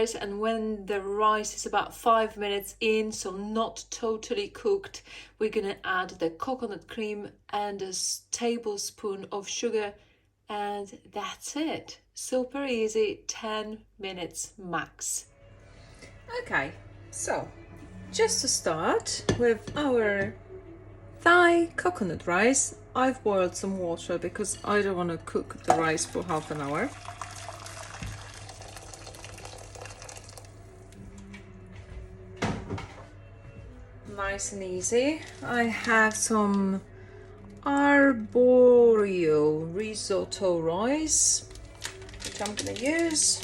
rice, and when the rice is about 5 minutes in, so not totally cooked, we're gonna add the coconut cream and a tablespoon of sugar, and that's it. Super easy, 10 minutes max. Okay, so just to start with our Thai coconut rice, I've boiled some water because I don't want to cook the rice for half an hour. Nice and easy. I have some arborio risotto rice, which I'm going to use.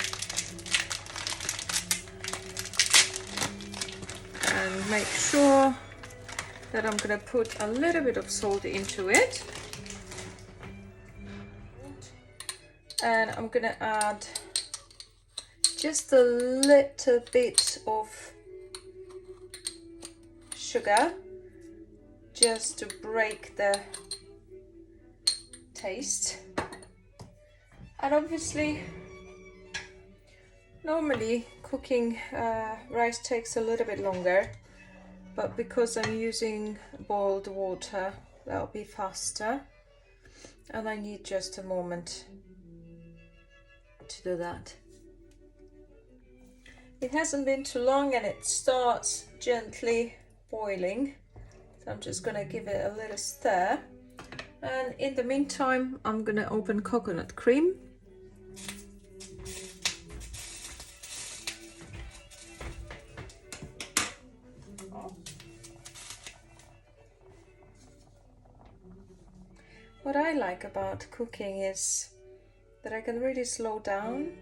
And make sure that I'm going to put a little bit of salt into it. And I'm going to add just a little bit of sugar, just to break the taste. And obviously, normally cooking rice takes a little bit longer, but because I'm using boiled water, that'll be faster, and I need just a moment to do that. It hasn't been too long and it starts gently boiling, so I'm just gonna give it a little stir, and in the meantime I'm gonna open coconut cream. What I like about cooking is that I can really slow down.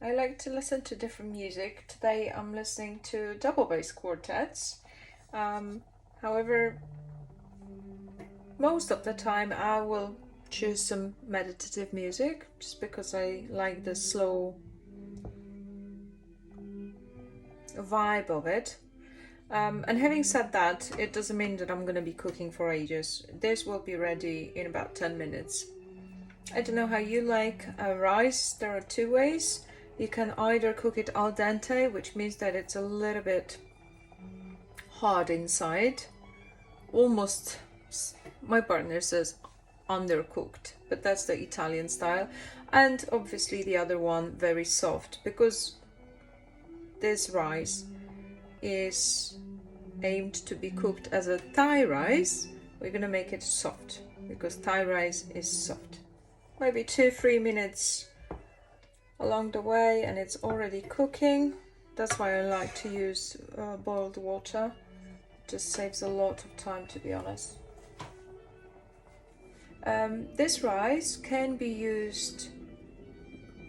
I like to listen to different music. Today I'm listening to double bass quartets. However, most of the time I will choose some meditative music just because I like the slow vibe of it. And having said that, it doesn't mean that I'm going to be cooking for ages. This will be ready in about 10 minutes. I don't know how you like rice. There are two ways. You can either cook it al dente, which means that it's a little bit hard inside. Almost, my partner says, undercooked, but that's the Italian style. And obviously the other one, very soft, because this rice is aimed to be cooked as a Thai rice. We're gonna make it soft because Thai rice is soft. Maybe 2-3 minutes along the way and it's already cooking. That's why I like to use boiled water. It just saves a lot of time, to be honest. This rice can be used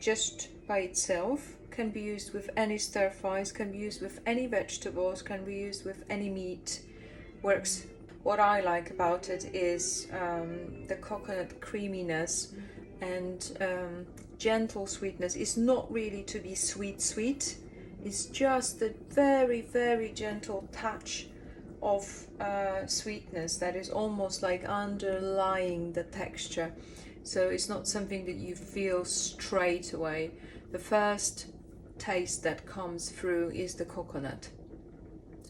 just by itself, can be used with any stir fries, can be used with any vegetables, can be used with any meat. Works. What I like about it is the coconut creaminess and gentle sweetness. It's not really to be sweet. It's just a very, very gentle touch of sweetness that is almost like underlying the texture. So it's not something that you feel straight away. The first taste that comes through is the coconut,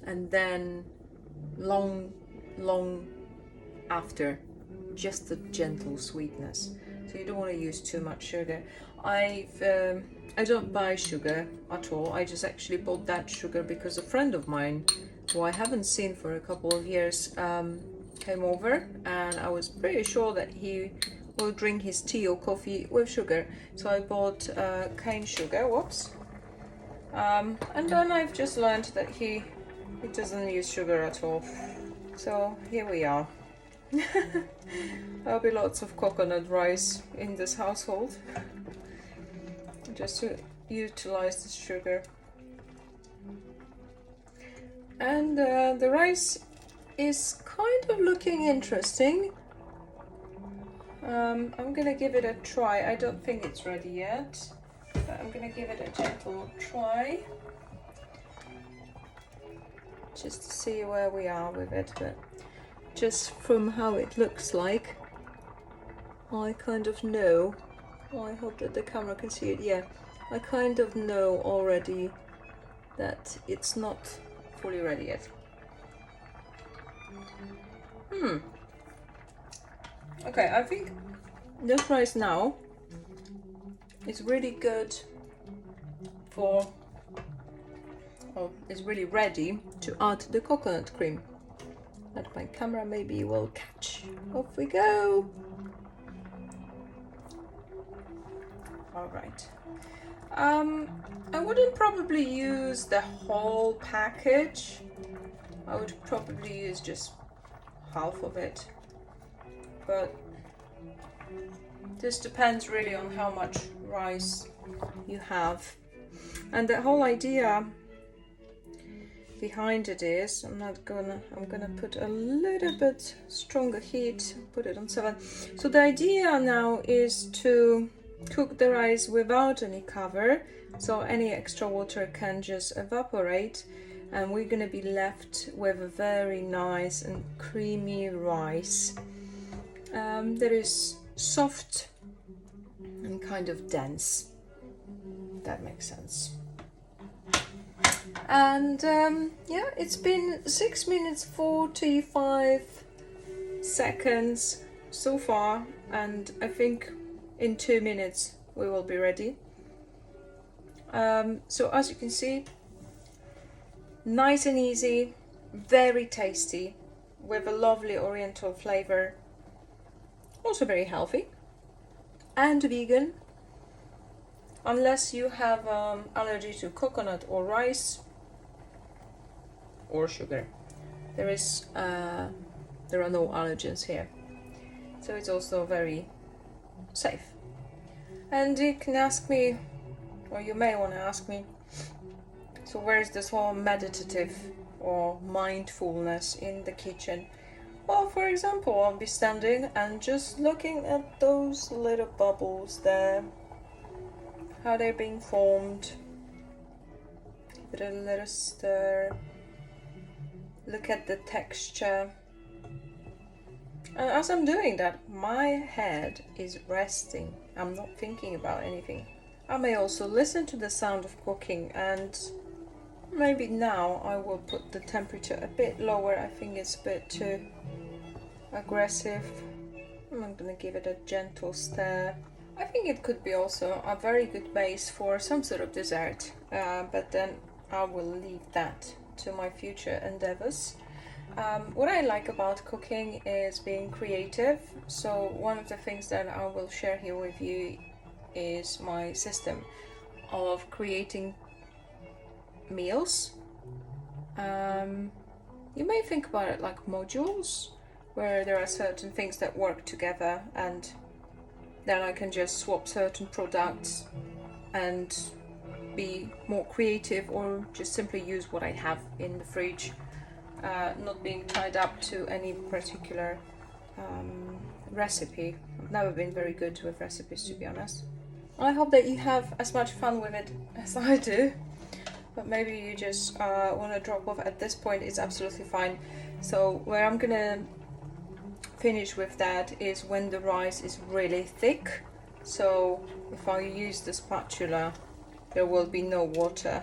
and then long after, just the gentle sweetness. So you don't want to use too much sugar. I don't buy sugar at all. I just actually bought that sugar because a friend of mine, who I haven't seen for a couple of years, came over, and I was pretty sure that he will drink his tea or coffee with sugar. So I bought cane sugar. Whoops. And then I've just learned that he doesn't use sugar at all. So here we are. There'll be lots of coconut rice in this household, just to utilize the sugar. And the rice is kind of looking interesting. I'm gonna give it a try. I don't think it's ready yet, but I'm gonna give it a gentle try just to see where we are with it. But just from how it looks like, I kind of know Oh, I hope that the camera can see it. Yeah, I kind of know already that it's not fully ready yet. Okay, I think this rice now is really good for, or is really ready to add the coconut cream that my camera maybe will catch. Off we go. All right. I wouldn't probably use the whole package. I would probably use just half of it, but this depends really on how much rice you have. And the whole idea behind it is, I'm gonna put a little bit stronger heat, put it on 7. So the idea now is to cook the rice without any cover, so any extra water can just evaporate, and we're gonna be left with a very nice and creamy rice that is soft and kind of dense. That makes sense. And yeah, it's been 6 minutes 45 seconds so far, and I think in 2 minutes we will be ready. So as you can see, nice and easy, very tasty, with a lovely oriental flavor, also very healthy and vegan, unless you have allergy to coconut or rice or sugar. There are no allergens here, so it's also very safe. And you can ask me, or you may want to ask me, so where is this whole meditative or mindfulness in the kitchen? Well, for example, I'll be standing and just looking at those little bubbles there, how they're being formed. Give it a little stir. Look at the texture. And as I'm doing that, my head is resting. I'm not thinking about anything. I may also listen to the sound of cooking, and maybe now I will put the temperature a bit lower. I think it's a bit too aggressive. I'm gonna give it a gentle stir. I think it could be also a very good base for some sort of dessert, but then I will leave that to my future endeavors. What I like about cooking is being creative, so one of the things that I will share here with you is my system of creating meals. You may think about it like modules, where there are certain things that work together, and then I can just swap certain products and be more creative, or just simply use what I have in the fridge, not being tied up to any particular recipe. I've never been very good with recipes, to be honest. I hope that you have as much fun with it as I do, but maybe you just want to drop off at this point. It's absolutely fine. So where I'm gonna finish with that is when the rice is really thick. So if I use the spatula, there will be no water,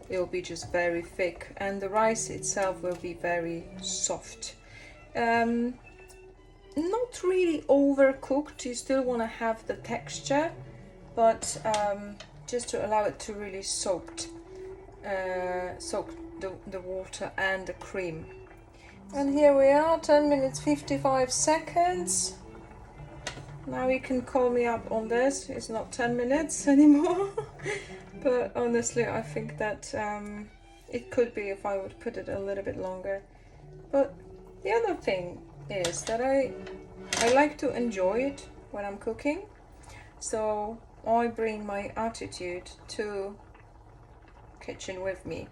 it will be just very thick, and the rice itself will be very soft. Not really overcooked, you still want to have the texture, but just to allow it to really soak the water and the cream. And here we are, 10 minutes 55 seconds. Now you can call me up on this. It's not 10 minutes anymore. But honestly, I think that it could be if I would put it a little bit longer. But the other thing is that I like to enjoy it when I'm cooking. So I bring my attitude to kitchen with me.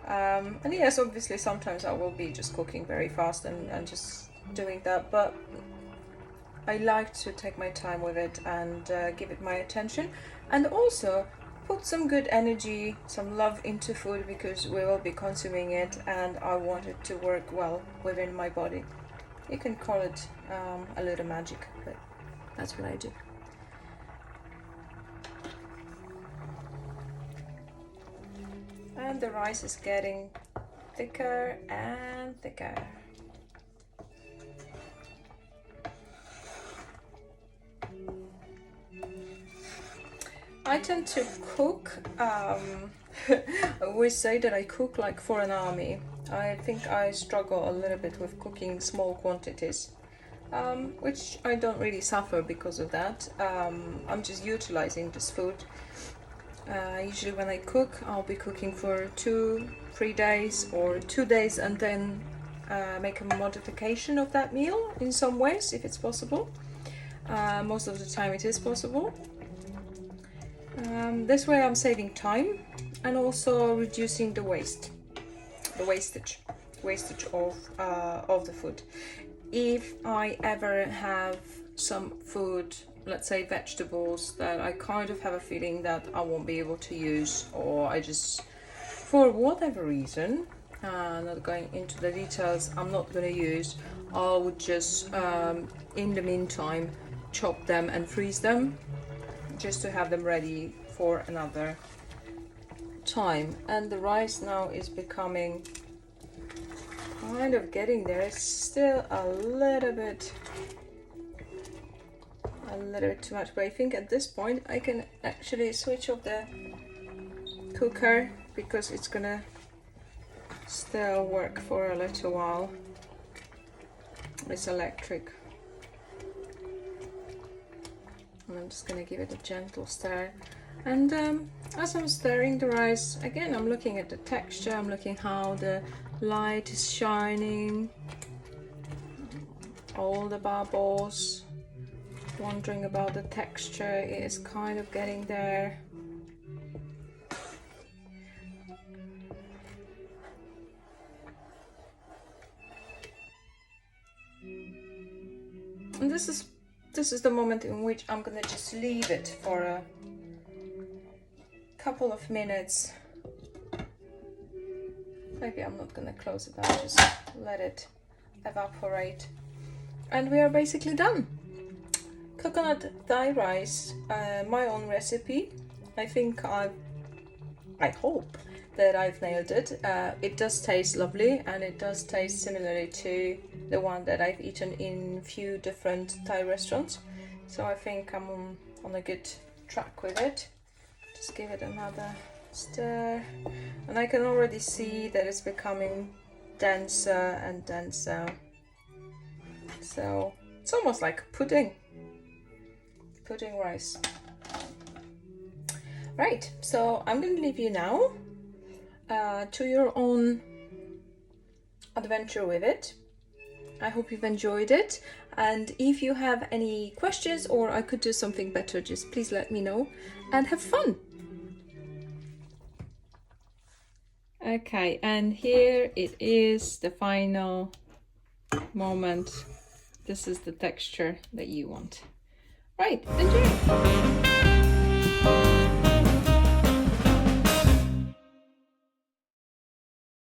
And yes, obviously sometimes I will be just cooking very fast and just doing that, but I like to take my time with it and give it my attention, and also put some good energy, some love into food, because we will be consuming it and I want it to work well within my body. You can call it a little magic, but that's what I do. And the rice is getting thicker and thicker. I tend to cook, I always say that I cook like for an army. I think I struggle a little bit with cooking small quantities, which I don't really suffer because of that. I'm just utilizing this food. Usually when I cook, I'll be cooking for 2-3 days or 2 days, and then make a modification of that meal in some ways if it's possible. Most of the time it is possible. This way I'm saving time and also reducing the wastage of the food. If I ever have some food, let's say vegetables, that I kind of have a feeling that I won't be able to use, or I just, for whatever reason, not going into the details, I'm not going to use, I would just in the meantime chop them and freeze them just to have them ready for another time. And the rice now is becoming kind of getting there. It's still a little bit too much, but I think at this point I can actually switch off the cooker because it's gonna still work for a little while. It's electric. And I'm just gonna give it a gentle stir. And as I'm stirring the rice, again, I'm looking at the texture, I'm looking how the light is shining, all the bubbles, wondering about the texture. It is kind of getting there. And this is the moment in which I'm gonna just leave it for a couple of minutes. Maybe I'm not gonna close it, I'll just let it evaporate. And we are basically done. Coconut thigh rice, my own recipe. I think I hope that I've nailed it. It does taste lovely, and it does taste similarly to the one that I've eaten in few different Thai restaurants. So I think I'm on a good track with it. Just give it another stir, and I can already see that it's becoming denser and denser. So it's almost like pudding rice. Right, so I'm going to leave you now to your own adventure with it. I hope you've enjoyed it, and if you have any questions or I could do something better, just please let me know and have fun. Okay, and here it is, the final moment. This is the texture that you want. Right, enjoy!